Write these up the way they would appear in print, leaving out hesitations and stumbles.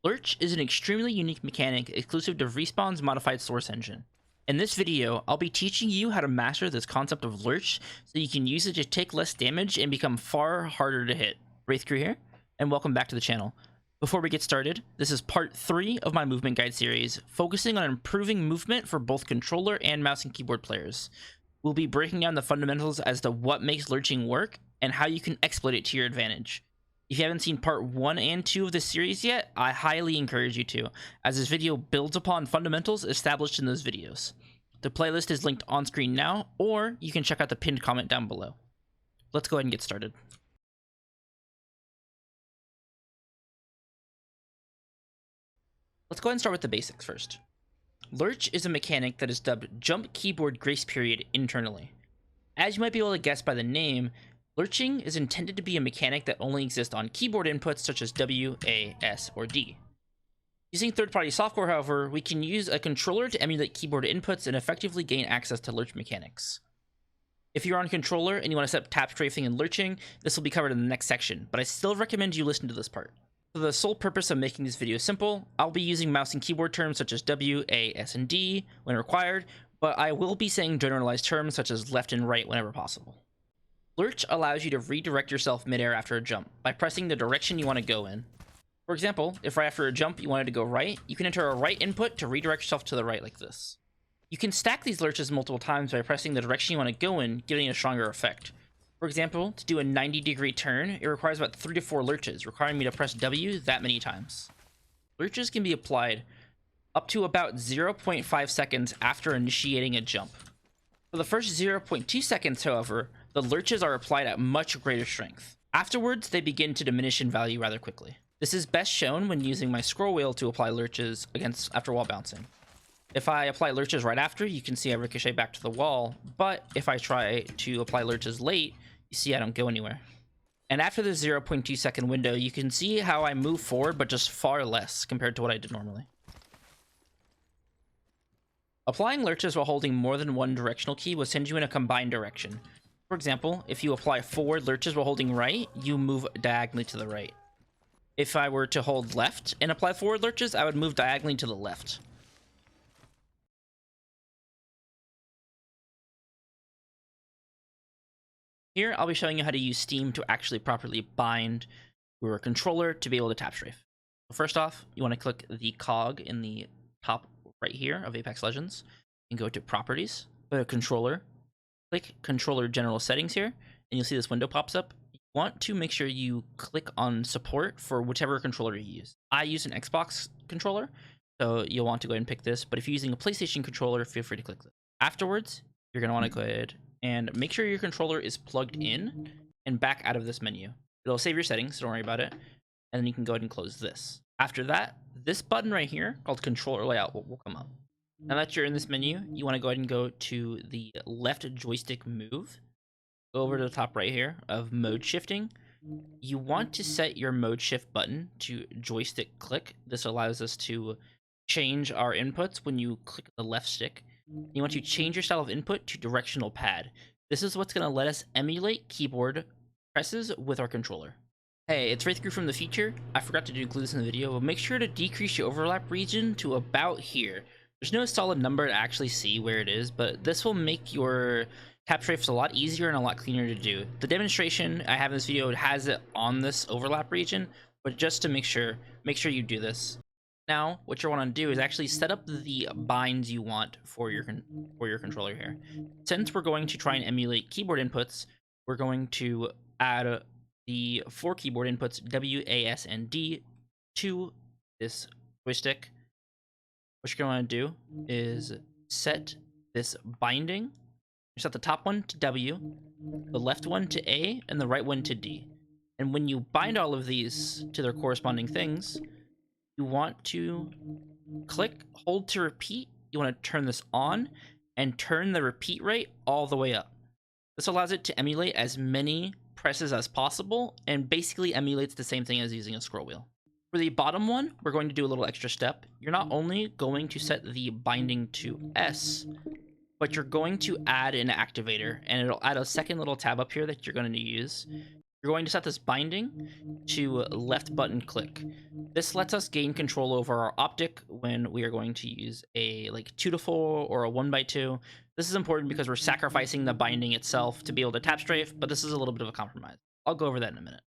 Lurch is an extremely unique mechanic exclusive to Respawn's modified source engine. In this video, I'll be teaching you how to master this concept of Lurch so you can use it to take less damage and become far harder to hit. Wraith Crew here, and welcome back to the channel. Before we get started, this is part 3 of my movement guide series, focusing on improving movement for both controller and mouse and keyboard players. We'll be breaking down the fundamentals as to what makes lurching work and how you can exploit it to your advantage. If you haven't seen part 1 and 2 of this series yet, I highly encourage you to, as this video builds upon fundamentals established in those videos. The playlist is linked on screen now, or you can check out the pinned comment down below. Let's go ahead and get started. Let's go ahead and start with the basics first. Lurch is a mechanic that is dubbed Jump Keyboard Grace Period internally. As you might be able to guess by the name, lurching is intended to be a mechanic that only exists on keyboard inputs such as W, A, S, or D. Using third-party software, however, we can use a controller to emulate keyboard inputs and effectively gain access to lurch mechanics. If you're on controller and you want to set up tap-strafing and lurching, this will be covered in the next section, but I still recommend you listen to this part. For the sole purpose of making this video simple, I'll be using mouse and keyboard terms such as W, A, S, and D when required, but I will be saying generalized terms such as left and right whenever possible. Lurch allows you to redirect yourself midair after a jump by pressing the direction you want to go in. For example, if right after a jump you wanted to go right, you can enter a right input to redirect yourself to the right like this. You can stack these lurches multiple times by pressing the direction you want to go in, giving a stronger effect. For example, to do a 90-degree turn, it requires about 3 to 4 lurches, requiring me to press W that many times. Lurches can be applied up to about 0.5 seconds after initiating a jump. For the first 0.2 seconds, however, the lurches are applied at much greater strength. Afterwards, they begin to diminish in value rather quickly. This is best shown when using my scroll wheel to apply lurches after wall bouncing. If I apply lurches right after, you can see I ricochet back to the wall, but if I try to apply lurches late, you see I don't go anywhere. And after the 0.2 second window, you can see how I move forward, but just far less compared to what I did normally. Applying lurches while holding more than one directional key will send you in a combined direction. For example, if you apply forward lurches while holding right, you move diagonally to the right. If I were to hold left and apply forward lurches, I would move diagonally to the left. Here, I'll be showing you how to use Steam to actually properly bind your controller to be able to tap strafe. First off, you want to click the cog in the top right here of Apex Legends and go to Properties, go to Controller, click Controller General Settings here, and you'll see this window pops up. You want to make sure you click on Support for whichever controller you use. I use an Xbox controller, so you'll want to go ahead and pick this, but if you're using a PlayStation controller, feel free to click this. Afterwards, you're going to want to go ahead and make sure your controller is plugged in and back out of this menu. It'll save your settings, so don't worry about it, and then you can go ahead and close this. After that, this button right here called Controller Layout will come up. Now that you're in this menu, you want to go ahead and go to the left joystick move. Go over to the top right here of mode shifting. You want to set your mode shift button to joystick click. This allows us to change our inputs when you click the left stick. You want to change your style of input to directional pad. This is what's going to let us emulate keyboard presses with our controller. Hey, it's Wraith Crew from the future. I forgot to include this in the video, but make sure to decrease your overlap region to about here. There's no solid number to actually see where it is, but this will make your tap strafes a lot easier and a lot cleaner to do. The demonstration I have in this video has it on this overlap region, but just to make sure you do this. Now, what you want to do is actually set up the binds you want for your controller here. Since we're going to try and emulate keyboard inputs, we're going to add the 4 keyboard inputs W, A, S, and D to this joystick. What you're going to want to do is set this binding. Set the top one to W, the left one to A, and the right one to D. And when you bind all of these to their corresponding things, you want to click, hold to repeat. You want to turn this on and turn the repeat rate all the way up. This allows it to emulate as many presses as possible and basically emulates the same thing as using a scroll wheel. For the bottom one, we're going to do a little extra step. You're not only going to set the binding to S, but you're going to add an activator, and it'll add a second little tab up here that you're going to use. You're going to set this binding to left button click. This lets us gain control over our optic when we are going to use a like 2 to 4 or a 1x2. This is important because we're sacrificing the binding itself to be able to tap strafe, but this is a little bit of a compromise. I'll go over that in a minute.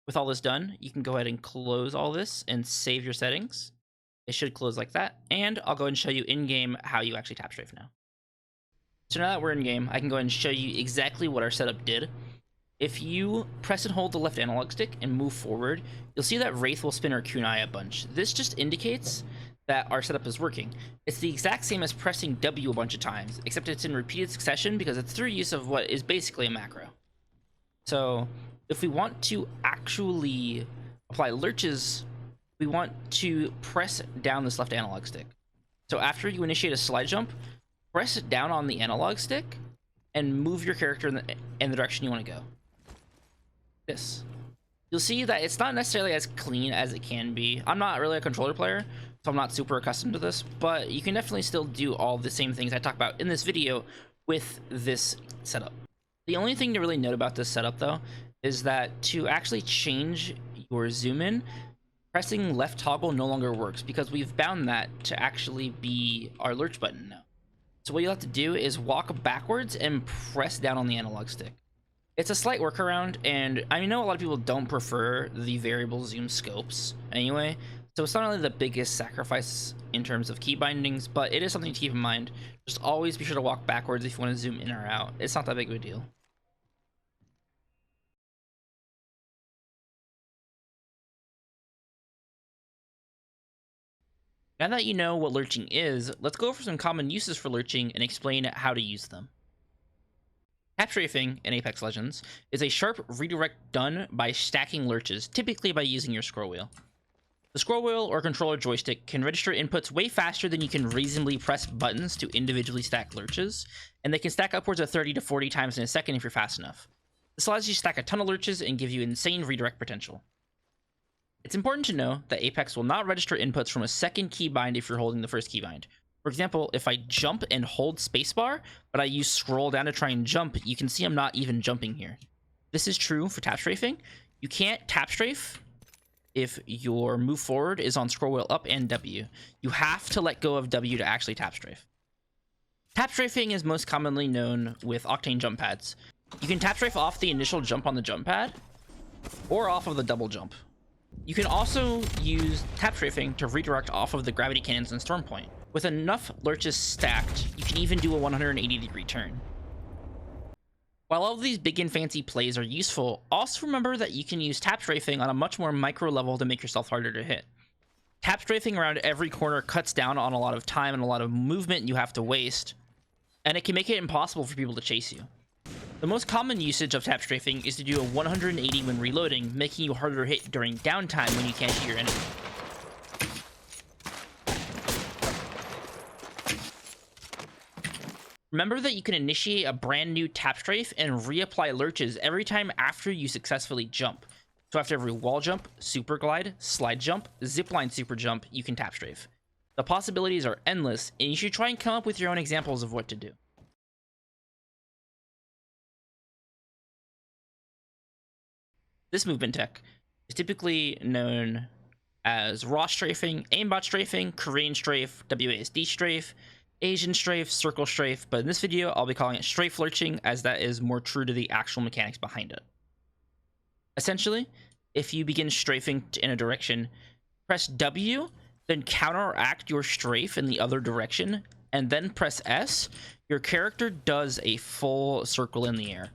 With all this done, you can go ahead and close all this and save your settings. It should close like that, and I'll go ahead and show you in-game how you actually tap strafe now. So now that we're in game, I can go ahead and show you exactly what our setup did. If you press and hold the left analog stick and move forward, you'll see that Wraith will spin our kunai a bunch. This just indicates that our setup is working. It's the exact same as pressing W a bunch of times, except it's in repeated succession because it's through use of what is basically a macro. So if we want to actually apply lurches, we want to press down this left analog stick. So after you initiate a slide jump, press down on the analog stick and move your character in the direction you want to go. This. You'll see that it's not necessarily as clean as it can be. I'm not really a controller player, so I'm not super accustomed to this, but you can definitely still do all the same things I talk about in this video with this setup. The only thing to really note about this setup, though, is that to actually change your zoom in, pressing left toggle no longer works because we've bound that to actually be our lurch button now. So what you'll have to do is walk backwards and press down on the analog stick. It's a slight workaround, and I know a lot of people don't prefer the variable zoom scopes anyway, so it's not really the biggest sacrifice in terms of key bindings, but it is something to keep in mind. Just always be sure to walk backwards if you want to zoom in or out. It's not that big of a deal. Now that you know what lurching is, let's go over some common uses for lurching and explain how to use them. Tapstrafing in Apex Legends is a sharp redirect done by stacking lurches, typically by using your scroll wheel. The scroll wheel or controller joystick can register inputs way faster than you can reasonably press buttons to individually stack lurches, and they can stack upwards of 30 to 40 times in a second if you're fast enough. This allows you to stack a ton of lurches and give you insane redirect potential. It's important to know that Apex will not register inputs from a second keybind if you're holding the first keybind. For example, if I jump and hold spacebar, but I use scroll down to try and jump, you can see I'm not even jumping here. This is true for tap strafing. You can't tap strafe if your move forward is on scroll wheel up and W. You have to let go of W to actually tap strafe. Tap strafing is most commonly known with Octane jump pads. You can tap strafe off the initial jump on the jump pad, or off of the double jump. You can also use tap strafing to redirect off of the gravity cannons and storm point. With enough lurches stacked, you can even do a 180-degree turn. While all of these big and fancy plays are useful, also remember that you can use tap strafing on a much more micro level to make yourself harder to hit. Tap strafing around every corner cuts down on a lot of time and a lot of movement you have to waste, and it can make it impossible for people to chase you. The most common usage of tap strafing is to do a 180 when reloading, making you harder to hit during downtime when you can't see your enemy. Remember that you can initiate a brand new tap strafe and reapply lurches every time after you successfully jump. So after every wall jump, super glide, slide jump, zipline super jump, you can tap strafe. The possibilities are endless, and you should try and come up with your own examples of what to do. This movement tech is typically known as raw strafing, aimbot strafing, Korean strafe, WASD strafe, Asian strafe, circle strafe, but in this video I'll be calling it strafe lurching as that is more true to the actual mechanics behind it. Essentially, if you begin strafing in a direction, press W, then counteract your strafe in the other direction, and then press S, your character does a full circle in the air.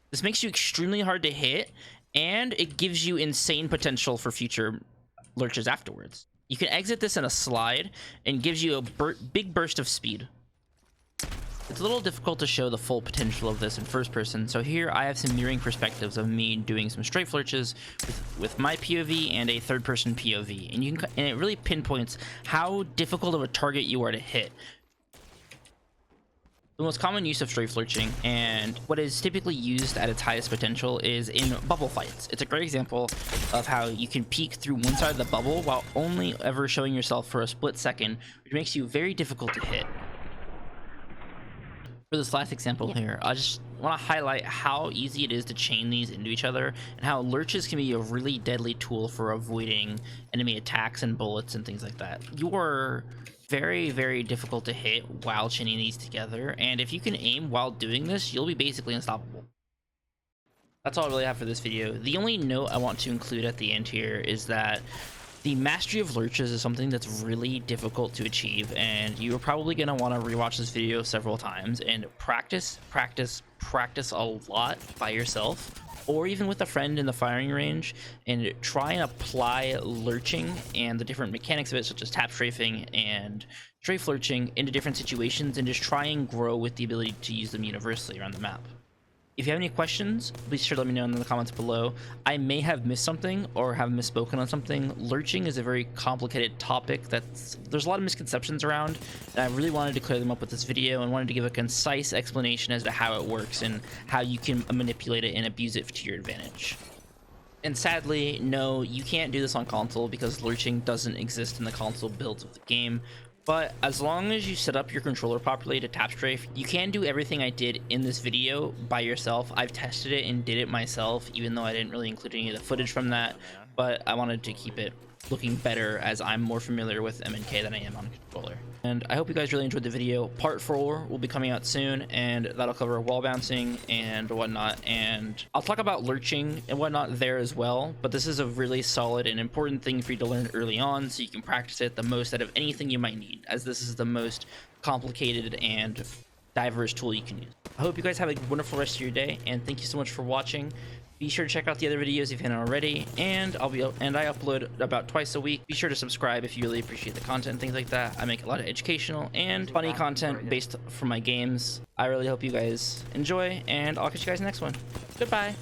This makes you extremely hard to hit, and it gives you insane potential for future lurches afterwards. You can exit this in a slide, and gives you a big burst of speed. It's a little difficult to show the full potential of this in first person, so here I have some mirroring perspectives of me doing some strafe lurches with my POV and a third person POV, and it really pinpoints how difficult of a target you are to hit. The most common use of strafe lurching, and what is typically used at its highest potential, is in bubble fights. It's a great example of how you can peek through one side of the bubble while only ever showing yourself for a split second, which makes you very difficult to hit. For this last example here, I just want to highlight how easy it is to chain these into each other, and how lurches can be a really deadly tool for avoiding enemy attacks and bullets and things like that. You are very, very difficult to hit while chaining these together, and if you can aim while doing this, you'll be basically unstoppable. That's all I really have for this video. The only note I want to include at the end here is that the mastery of lurches is something that's really difficult to achieve, and you're probably going to want to rewatch this video several times and practice a lot by yourself, or even with a friend in the firing range, and try and apply lurching and the different mechanics of it, such as tap strafing and strafe lurching, into different situations, and just try and grow with the ability to use them universally around the map. If you have any questions, please sure to let me know in the comments below. I may have missed something or have misspoken on something. Lurching is a very complicated topic there's a lot of misconceptions around, and I really wanted to clear them up with this video and wanted to give a concise explanation as to how it works and how you can manipulate it and abuse it to your advantage. And sadly, no, you can't do this on console because lurching doesn't exist in the console builds of the game. But as long as you set up your controller properly to tap strafe, you can do everything I did in this video by yourself. I've tested it and did it myself, even though I didn't really include any of the footage from that. But I wanted to keep it looking better, as I'm more familiar with MNK than I am on a controller. And I hope you guys really enjoyed the video. Part 4 will be coming out soon, and that'll cover wall bouncing and whatnot, and I'll talk about lurching and whatnot there as well. But this is a really solid and important thing for you to learn early on, so you can practice it the most out of anything you might need, as this is the most complicated and diverse tool you can use. I hope you guys have a wonderful rest of your day, and thank you so much for watching. Be sure to check out the other videos if you haven't already, and I upload about twice a week. Be sure to subscribe if you really appreciate the content and things like that. I make a lot of educational and funny content based from my games. I really hope you guys enjoy, and I'll catch you guys next one. Goodbye.